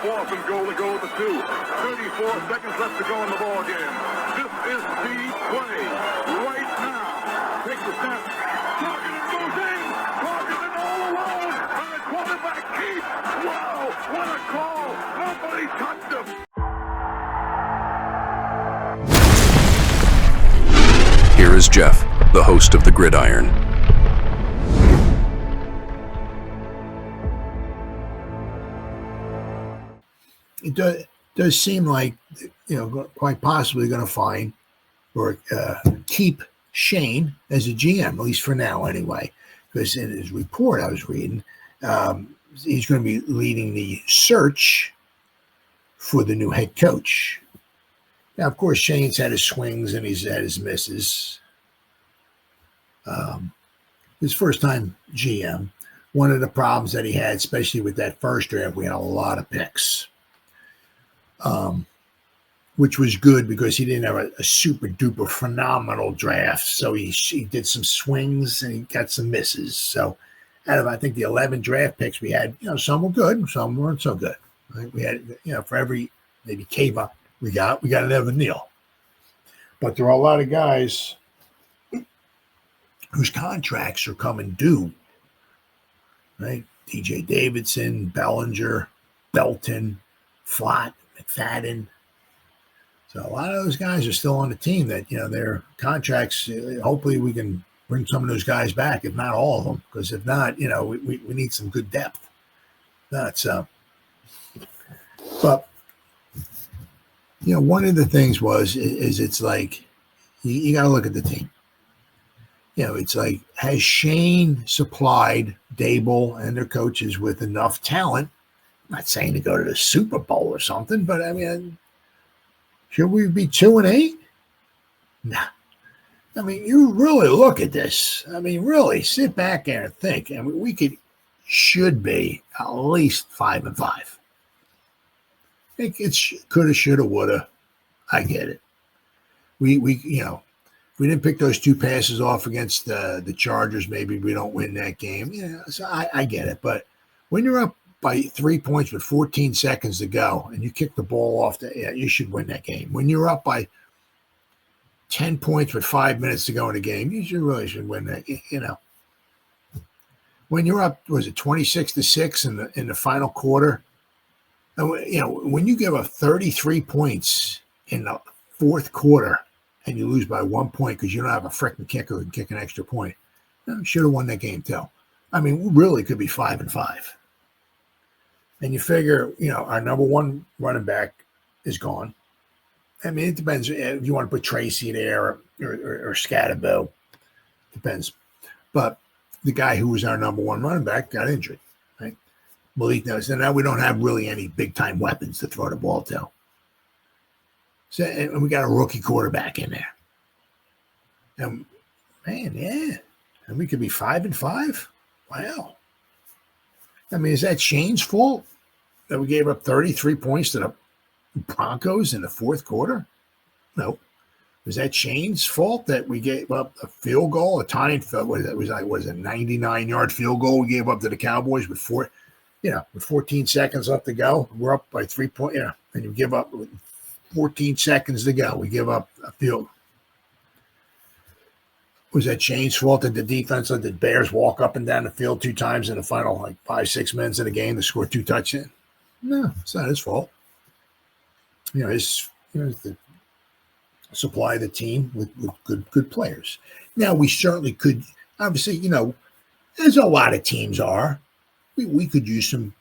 4th and goal to go to 2. 34 seconds left to go in the ball game. This is the play right now. Takes the snap. Targeted goes in. Targeted all alone. And the quarterback keeps. Wow, what a call. Nobody touched him. Here is Jeff, the host of the Gridiron. It does seem like, quite possibly going to find or keep Shane as a GM, at least for now anyway, because in his report I was reading, he's going to be leading the search for the new head coach. Now, of course, Shane's had his swings and he's had his misses. His first time GM, one of the problems that he had, especially with that first draft, we had a lot of picks. Which was good because he didn't have a super duper phenomenal draft. So he did some swings and he got some misses. So out of, I think, the 11 draft picks we had, some were good, some weren't so good. Right? We had, for every maybe Kava we got an Evan Neal. But there are a lot of guys whose contracts are coming due. Right? DJ Davidson, Bellinger, Belton, Flott, McFadden. So a lot of those guys are still on the team that, their contracts, hopefully we can bring some of those guys back, if not all of them, because if not, we need some good depth. That's, but, one of the things is it's like, you got to look at the team. It's like, has Shane supplied Daboll and their coaches with enough talent? I'm not saying to go to the Super Bowl or something, but I mean, should we be 2-8? Nah. I mean, you really look at this. I mean, really sit back there and think. I mean, we should be at least 5-5. It's coulda, shoulda, woulda. I get it. We if we didn't pick those two passes off against the Chargers, maybe we don't win that game. So I get it. But when you're up by 3 points with 14 seconds to go, and you kick the ball off, you should win that game. When you're up by 10 points with 5 minutes to go in the game, you really should win that. When you're up, was it 26-6 in the final quarter? When you give up 33 points in the fourth quarter and you lose by 1 point because you don't have a freaking kicker who can kick an extra point, you should have won that game too. I mean, we really could be 5-5. And you figure, our number one running back is gone. I mean, it depends if you want to put Tracy there or Scatterbo. Depends. But the guy who was our number one running back got injured, right? Malik knows. And now we don't have really any big-time weapons to throw the ball to. So, and we got a rookie quarterback in there. And, man, yeah. And we could be 5-5? Wow. I mean, is that Shane's fault that we gave up 33 points to the Broncos in the fourth quarter? No. Was that Shane's fault that we gave up a field goal, a tying field? Was a 99-yard field goal we gave up to the Cowboys with 14 seconds left to go? We're up by 3 points, and you give up 14 seconds to go. We give up a field. Was that Shane's fault that the defense let the Bears walk up and down the field 2 times in the final 5-6 minutes of the game to score 2 touchdowns? No, it's not his fault. His to supply the team with good players. Now we certainly could, obviously, as a lot of teams are, we could use some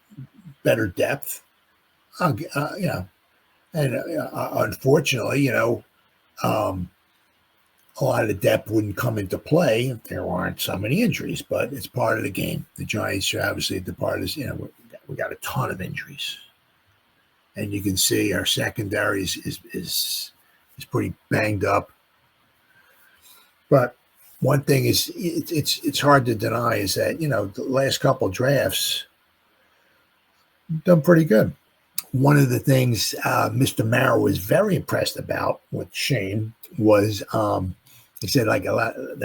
better depth. And unfortunately, a lot of the depth wouldn't come into play if there aren't so many injuries, but it's part of the game. The Giants are obviously the part of this, we got a ton of injuries. And you can see our secondary is pretty banged up. But one thing is it's hard to deny is that, the last couple of drafts done pretty good. One of the things Mr. Mara was very impressed about with Shane was He said like a lot of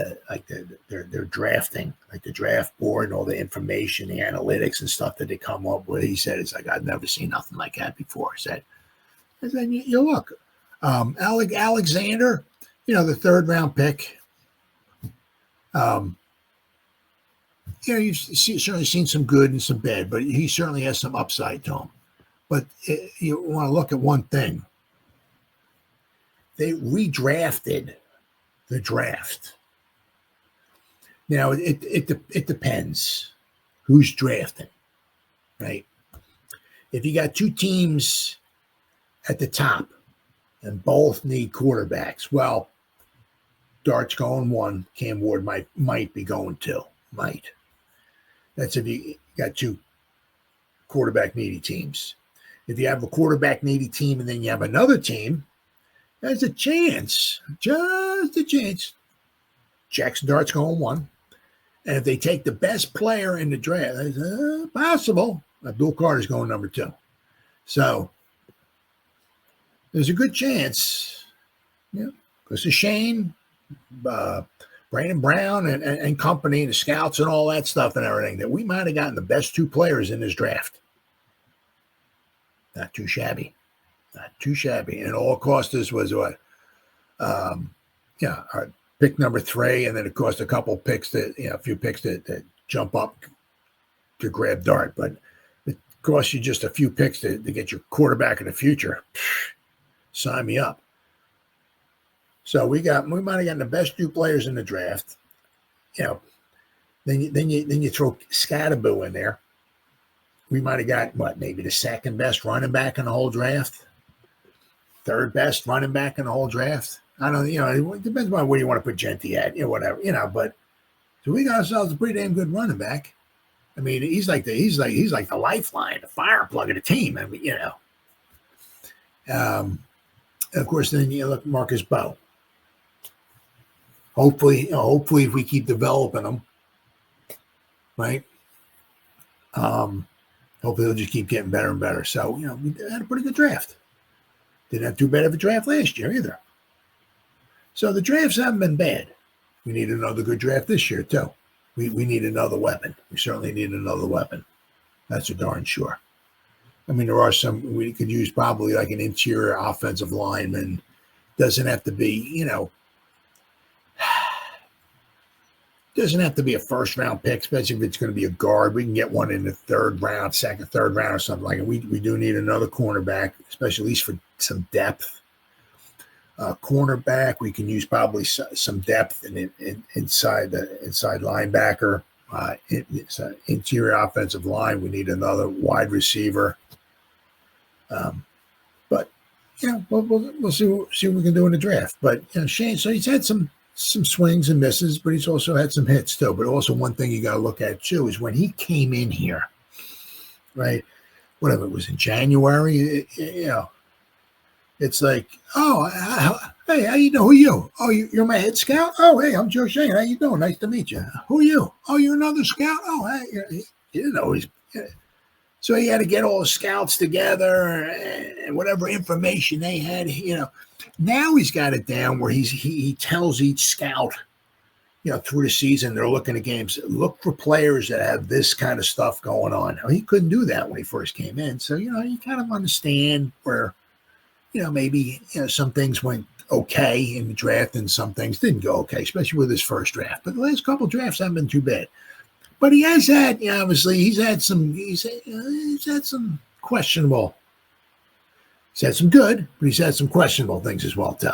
they're drafting, like the draft board and all the information, the analytics and stuff that they come up with. He said it's like I've never seen nothing like that before. I said you look, Alexander, the third round pick. You've certainly seen some good and some bad, but he certainly has some upside to him. But you want to look at one thing. They redrafted the draft. Now, it depends who's drafting, right? If you got two teams at the top and both need quarterbacks, well, Dart's going one, Cam Ward might be going two. Might. That's if you got two quarterback needy teams. If you have a quarterback needy team and then you have another team, there's a chance, just a chance. Jaxson Dart's going one. And if they take the best player in the draft, it's possible. Abdul Carter's going number two. So there's a good chance, because of Shane, Brandon Brown and company, the scouts and all that stuff and everything, that we might have gotten the best two players in this draft. Not too shabby. Not too shabby. And all it cost us was what? Our pick number 3, and then it cost a couple picks a few picks that jump up to grab Dart. But it costs you just a few picks to get your quarterback in the future. Sign me up. So we might have gotten the best two players in the draft. Then you throw Scatterboo in there. We might have got maybe the second best running back in the whole draft, third best running back in the whole draft. I don't know, it depends on where you want to put Genty at, whatever, but so we got ourselves a pretty damn good running back. I mean, he's like the lifeline, the fire plug of the team. I mean, of course, then you look at Marcus Bowe. Hopefully if we keep developing them, right? Hopefully they'll just keep getting better and better. So, we had a pretty good draft. Didn't have too bad of a draft last year either. So the drafts haven't been bad. We need another good draft this year, too. We need another weapon. We certainly need another weapon. That's for darn sure. I mean, there are some we could use, probably like an interior offensive lineman. Doesn't have to be, doesn't have to be a first round pick, especially if it's going to be a guard. We can get one in the third round or something like it. We do need another cornerback, especially at least for some depth. Cornerback, we can use probably some depth inside linebacker. Interior offensive line, we need another wide receiver. But we'll see what we can do in the draft. But Shane, so he's had some swings and misses, but he's also had some hits too. But also one thing you got to look at too is when he came in here, right? Whatever it was in January, it's like, hey, how you doing? Who are you? Oh, you're my head scout? Oh, hey, I'm Joe Schoen. How you doing? Nice to meet you. Who are you? Oh, you're another scout? Oh, hey, he didn't know he's. So he had to get all the scouts together and whatever information they had, Now he's got it down where he tells each scout, through the season, they're looking at games, look for players that have this kind of stuff going on. Now, he couldn't do that when he first came in. So, you kind of understand where, maybe, some things went okay in the draft and some things didn't go okay, especially with his first draft. But the last couple of drafts haven't been too bad. But he has had, obviously, he's had some questionable. He's had some good, but he's had some questionable things as well, too.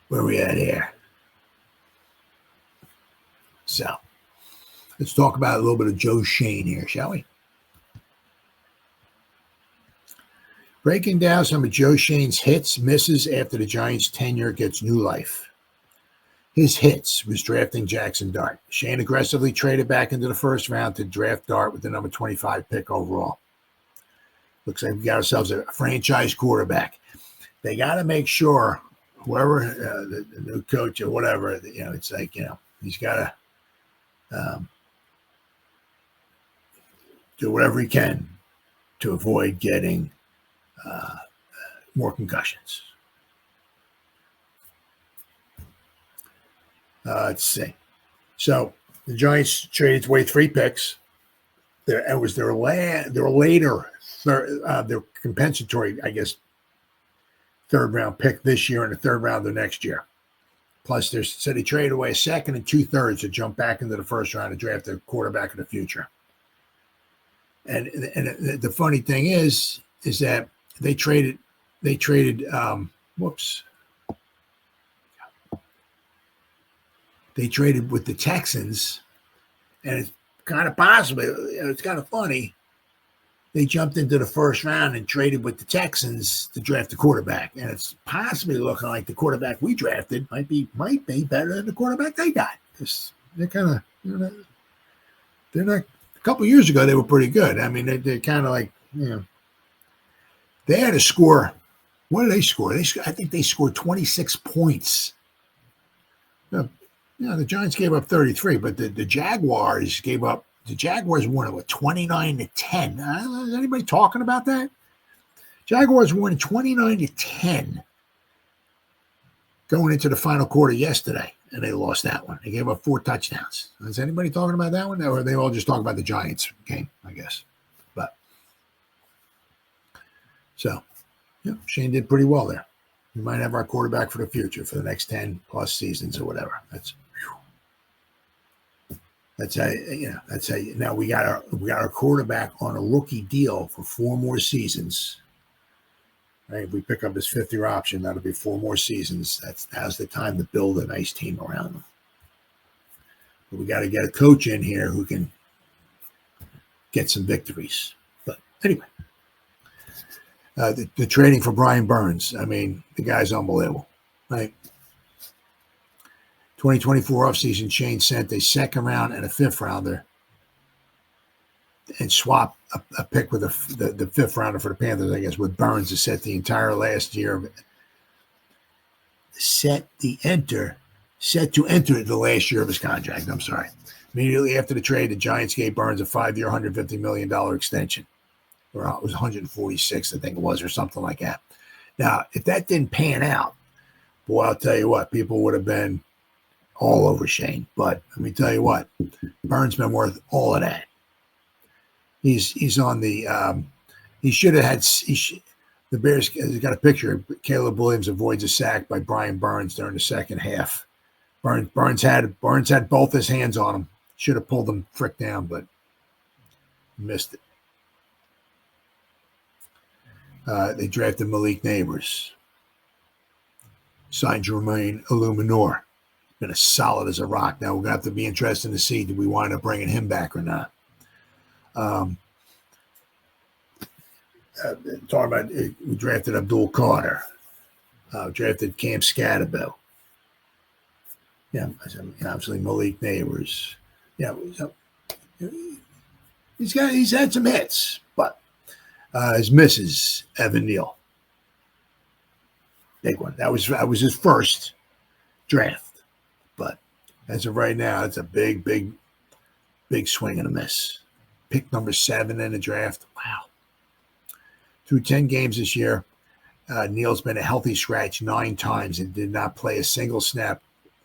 Where are we at here? So, let's talk about a little bit of Joe Schoen here, shall we? Breaking down some of Joe Schoen's hits, misses after the Giants' tenure gets new life. His hits was drafting Jaxson Dart. Schoen aggressively traded back into the first round to draft Dart with the number 25 pick overall. Looks like we got ourselves a franchise quarterback. They got to make sure whoever the new coach or whatever, it's like, he's got to do whatever he can to avoid getting more concussions. Let's see. So the Giants traded away 3 picks. It was their later their compensatory, I guess, 3rd round pick this year and the 3rd round the next year. Plus, so they traded away a 2nd and 2/3 to jump back into the 1st round and draft a quarterback of the future. And the funny thing is that they traded they traded with the Texans, and it's kind of possible, it's kind of funny. They jumped into the 1st round and traded with the Texans to draft a quarterback, and it's possibly looking like the quarterback we drafted might be better than the quarterback they got. Because they're kind of, they're not. A couple of years ago they were pretty good. I mean, they're kind of like, they had to score. What did they score? I think they scored 26 points. The Giants gave up 33, but the Jaguars gave up. The Jaguars won it 29-10. Is anybody talking about that? Jaguars won 29-10 going into the final quarter yesterday, and they lost that one. They gave up 4 touchdowns. Is anybody talking about that one? Or are they all just talking about the Giants game, I guess? But so, Shane did pretty well there. We might have our quarterback for the future for the next 10 plus seasons or whatever. That's how now we got our quarterback on a rookie deal for 4 more seasons. Right? If we pick up his 5th year option, that'll be 4 more seasons. Now's the time to build a nice team around him. But we got to get a coach in here who can get some victories. But anyway, the trading for Brian Burns. I mean, the guy's unbelievable, right? 2024 offseason, Shane sent a 2nd round and a 5th rounder and swapped a pick with the 5th rounder for the Panthers, I guess, with Burns to set the entire last year of set to enter the last year of his contract. I'm sorry. Immediately after the trade, the Giants gave Burns a 5-year, $150 million extension. Or it was 146, I think it was, or something like that. Now, if that didn't pan out, boy, I'll tell you what, people would have been all over Shane. But let me tell you what, Burns been worth all of that. He's on the he should have had the Bears. He's got a picture. Caleb Williams avoids a sack by Brian Burns during the 2nd half. Burns had both his hands on him. Should have pulled him frick down, but missed it. They drafted Malik Neighbors. Signed Jermaine Illuminor. Been as solid as a rock. Now we're going to have to be interested to see, do we wind up bringing him back or not? Talking about, we drafted Abdul Carter. Drafted Cam Scatterbill. Obviously Malik Neighbors. He's had some hits, but his misses, Evan Neal. Big one. That was his first draft. But as of right now, it's a big swing and a miss. Pick number 7 in the draft. Wow. Through 10 games this year, Neal's been a healthy scratch 9 times and did not play a single snap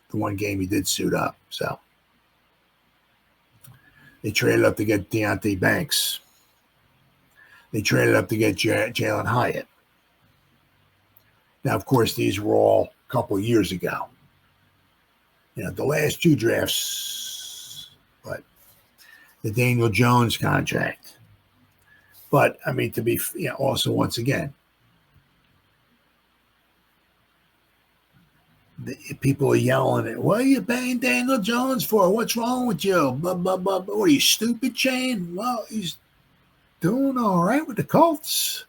the one game he did suit up. So they traded up to get Deontay Banks. They traded up to get Jalen Hyatt. Now, of course, these were all a couple of years ago. The last 2 drafts, but the Daniel Jones contract. But, I mean, to be, also once again, people are yelling at, what are you paying Daniel Jones for? What's wrong with you? Blah, blah, blah, blah. What are you, stupid, Shane? Well, he's doing all right with the Colts.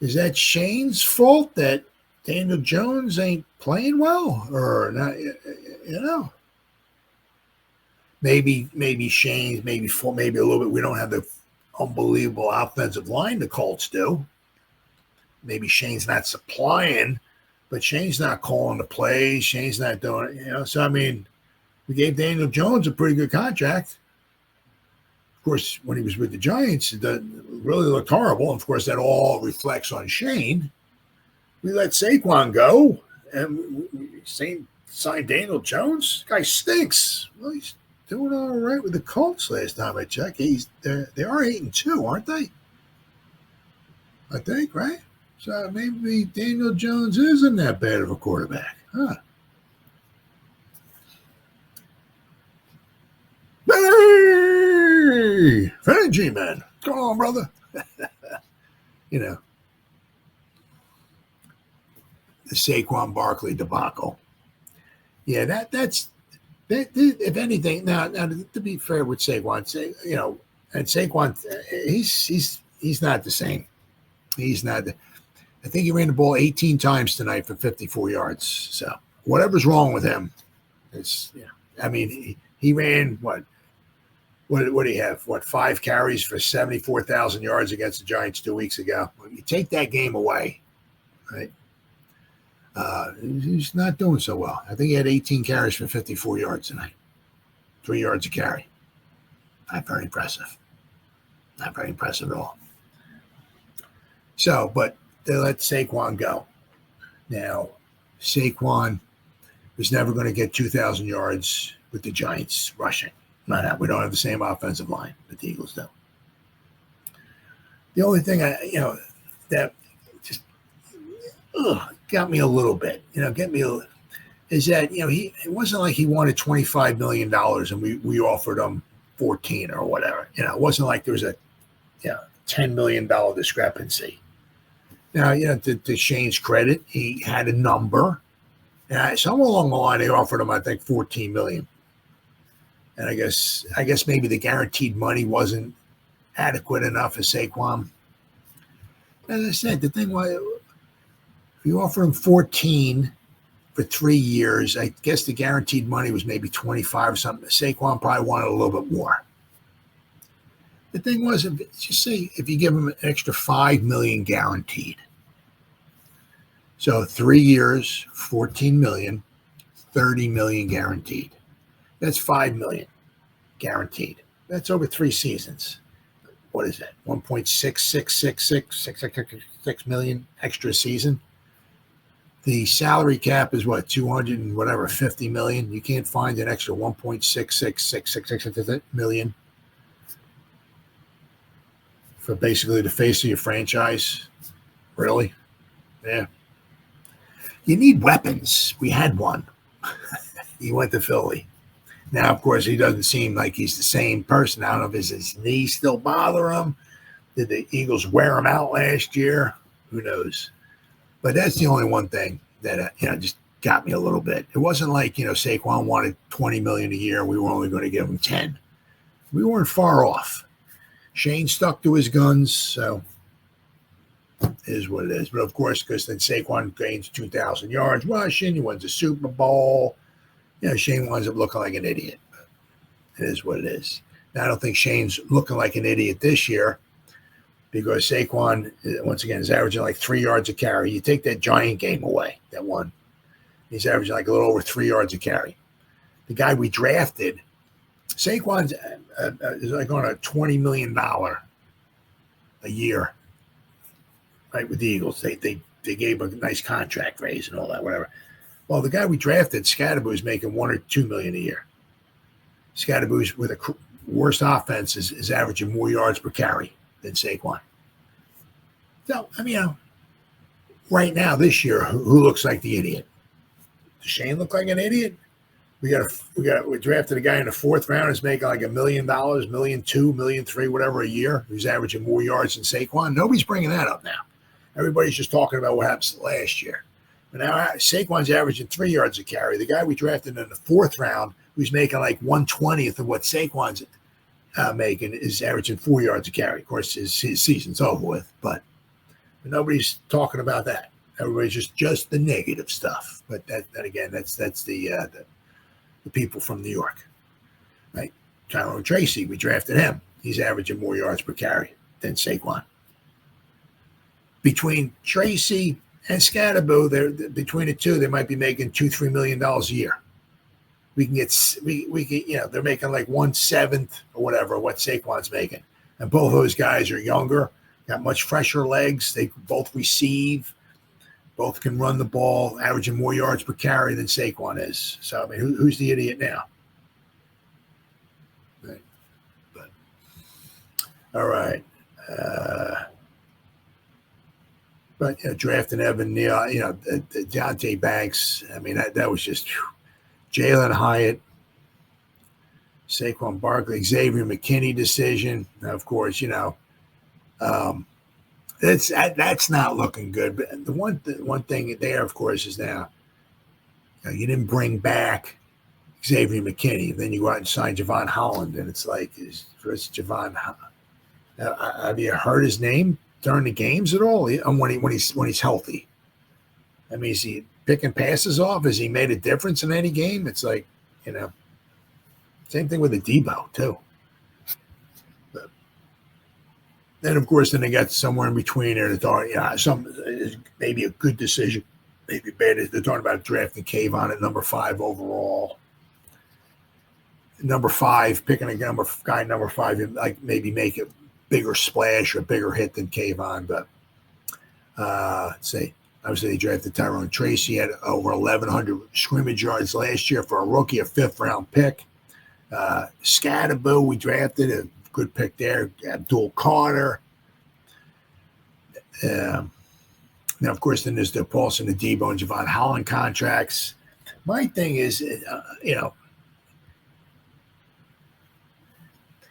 Is that Shane's fault that Daniel Jones ain't playing well, or not? Maybe Shane's maybe a little bit. We don't have the unbelievable offensive line the Colts do. Maybe Shane's not supplying, but Shane's not calling the plays. Shane's not doing it. So I mean, we gave Daniel Jones a pretty good contract. Of course, when he was with the Giants, it really looked horrible. And of course, that all reflects on Shane. We let Saquon go, and sign Daniel Jones? Guy stinks. Well, he's doing all right with the Colts last time I checked. They are 8-2, aren't they? I think, right? So maybe Daniel Jones isn't that bad of a quarterback, huh? Hey, Fanny G-Man, what's going on, brother? You know, the Saquon Barkley debacle. Yeah, that's if anything. Now, to be fair with Saquon, and Saquon, he's not the same. He's not. I think he ran the ball 18 times tonight for 54 yards. So whatever's wrong with him, it's I mean, he ran what do you have? 5 carries for 74,000 yards against the Giants 2 weeks ago. You take that game away, right? He's not doing so well. I think he had 18 carries for 54 yards tonight. 3 yards a carry. Not very impressive. Not very impressive at all. So, but they let Saquon go. Now, Saquon was never going to get 2,000 yards with the Giants rushing. We don't have the same offensive line that the Eagles do. The only thing that just got me a little bit, is that it wasn't like he wanted $25 million and we offered him 14 or whatever. It wasn't like there was a $10 million discrepancy. Now, to Shane's credit, he had a number. And somewhere along the line, they offered him, I think, $14 million. And I guess maybe the guaranteed money wasn't adequate enough for Saquon. As I said, the thing was, if you offer him 14 for 3 years, I guess the guaranteed money was maybe 25 or something. Saquon probably wanted a little bit more. The thing was, if you give him an extra $5 million guaranteed, so 3 years, $14 million, $30 million guaranteed. That's $5 million guaranteed. That's over 3 seasons. What is that? 1.6666 million extra season. The salary cap is what, 200 and whatever, 50 million. You can't find an extra 1.6666 million for basically the face of your franchise. Really? Yeah. You need weapons. We had one. He went to Philly. Now, of course, he doesn't seem like he's the same person. I don't know if his knee still bother him. Did the Eagles wear him out last year? Who knows? But that's the only one thing that just got me a little bit. It wasn't like Saquon wanted $20 million a year. We were only going to give him 10. We weren't far off. Shane stuck to his guns, so it is what it is. But of course, because then Saquon gains 2,000 yards rushing, he wins a Super Bowl. Shane winds up looking like an idiot. It is what it is. Now, I don't think Shane's looking like an idiot this year because Saquon, once again, is averaging like 3 yards a carry. You take that Giant game away, that one. He's averaging like a little over 3 yards a carry. The guy we drafted, Saquon's is like on a $20 million a year, right, with the Eagles. They gave a nice contract raise and all that, whatever. Well, the guy we drafted, Scadaboo, is making $1 or $2 million a year. Scadaboo's with a worst offense is averaging more yards per carry than Saquon. So, right now this year, who looks like the idiot? Does Shane look like an idiot? We drafted a guy in the 4th round who's making like $1 million, $1.2 million, $1.3 million, whatever a year, who's averaging more yards than Saquon. Nobody's bringing that up now. Everybody's just talking about what happened last year. But now Saquon's averaging 3 yards a carry. The guy we drafted in the 4th round, who's making like 1/20th of what Saquon's making, is averaging 4 yards a carry. Of course, his season's over with, but nobody's talking about that. Everybody's just the negative stuff. But that again, that's the people from New York, right? Tyler Tracy, we drafted him. He's averaging more yards per carry than Saquon. Between Tracy and Scadaboo, between the two, they might be making $2-3 million a year. We can they're making like 1/7 or whatever what Saquon's making, and both those guys are younger, got much fresher legs. They both receive. Both can run the ball, averaging more yards per carry than Saquon is. So, I mean, who's the idiot now? Right. But, all right. But drafting Evan Neal, Deontay Banks. I mean, that was just Jalen Hyatt, Saquon Barkley, Xavier McKinney decision. Now, of course, that's not looking good. But the one thing there, of course, is now you didn't bring back Xavier McKinney. Then you go out and sign Javon Holland, and it's like, is Javon? Have you heard his name during the games at all? When he's healthy, I mean, is he picking passes off? Has he made a difference in any game? It's like, same thing with the Debo too. But then, of course, they got somewhere in between there. They thought, some maybe a good decision, maybe bad. They're talking about drafting Kayvon at number 5 overall. Number 5, picking a guy number 5, like maybe make a bigger splash or bigger hit than Kayvon. But obviously they drafted Tyrone Tracy, had over 1,100 scrimmage yards last year for a rookie, a 5th-round pick. Scatterboo, we drafted a good pick there. Abdul Carter. Now, of course, then there's the Paulson, the Debo, and Javon Holland contracts. My thing is,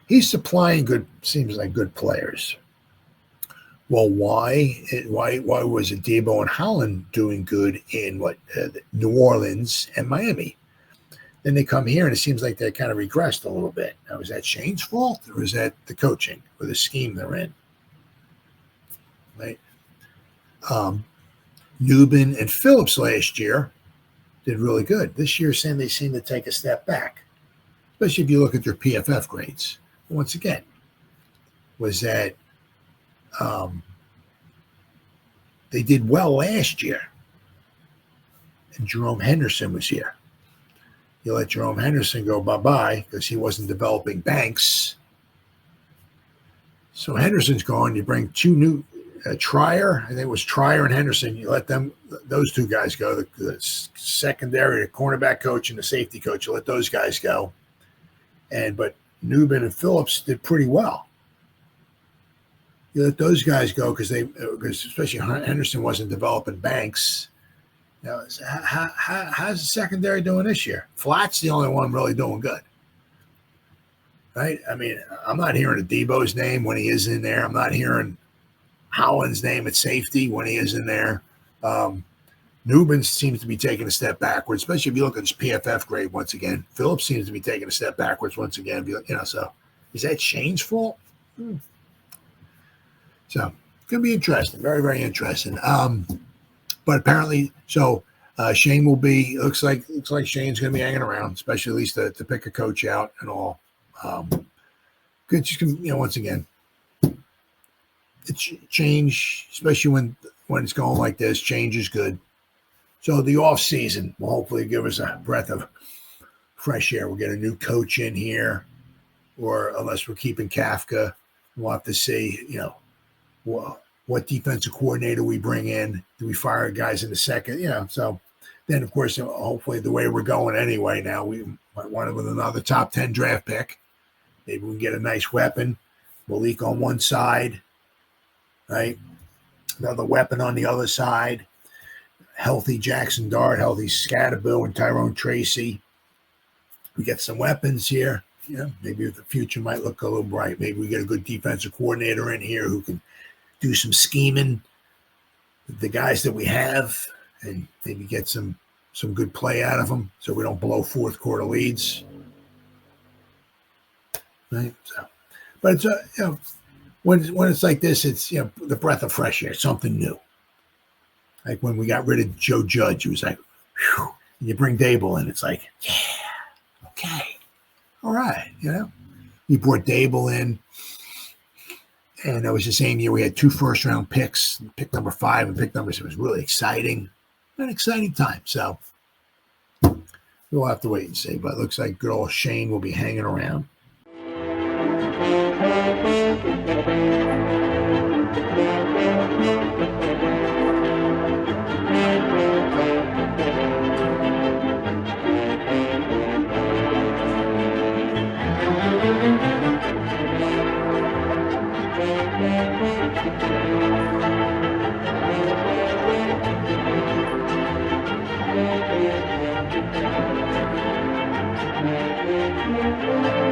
he's supplying seems like good players. Well, why was it Debo and Holland doing good in New Orleans and Miami? Then they come here, and it seems like they kind of regressed a little bit. Now, is that Shane's fault, or is that the coaching or the scheme they're in? Right? Newbin and Phillips last year did really good. This year, they seem to take a step back, especially if you look at their PFF grades. Once again, was that they did well last year, and Jerome Henderson was here. You let Jerome Henderson go bye-bye because he wasn't developing Banks. So Henderson's gone. You bring 2 new Trier. I think it was Trier and Henderson. You let those 2 guys go. The secondary, the cornerback coach, and the safety coach. You let those guys go. But Newbin and Phillips did pretty well. You let those guys go because especially Henderson wasn't developing Banks. Now, how's the secondary doing this year? Flatt's the only one really doing good, right? I mean, I'm not hearing Debo's name when he is in there. I'm not hearing Holland's name at safety when he is in there. Newbin seems to be taking a step backwards, especially if you look at his PFF grade once again. Phillips seems to be taking a step backwards once again. So is that Shane's fault? So it's going to be interesting, very, very interesting. But apparently, Shane will be. Looks like Shane's going to be hanging around, especially at least to pick a coach out and all. Good, once again, it's change, especially when it's going like this. Change is good. So the off season will hopefully give us a breath of fresh air. We'll get a new coach in here, or unless we're keeping Kafka, we'll have to see. What defensive coordinator we bring in. Do we fire guys in the second? So then, of course, hopefully the way we're going anyway now, we might want it with another top 10 draft pick. Maybe we can get a nice weapon. Malik on one side, right? Another weapon on the other side. Healthy Jaxson Dart, healthy Scatterboo and Tyrone Tracy. We get some weapons here. Maybe the future might look a little bright. Maybe we get a good defensive coordinator in here who can do some scheming with the guys that we have and maybe get some good play out of them so we don't blow 4th quarter leads. Right? So, but it's when it's like this, it's the breath of fresh air, something new. Like when we got rid of Joe Judge, it was like, whew, and you bring Daboll in, it's like, yeah, okay, all right, You brought Daboll in. And it was the same year we had 2 first-round picks, pick number 5 and pick number 6. It was really exciting, an exciting time. So we'll have to wait and see. But it looks like good old Shane will be hanging around. Bye.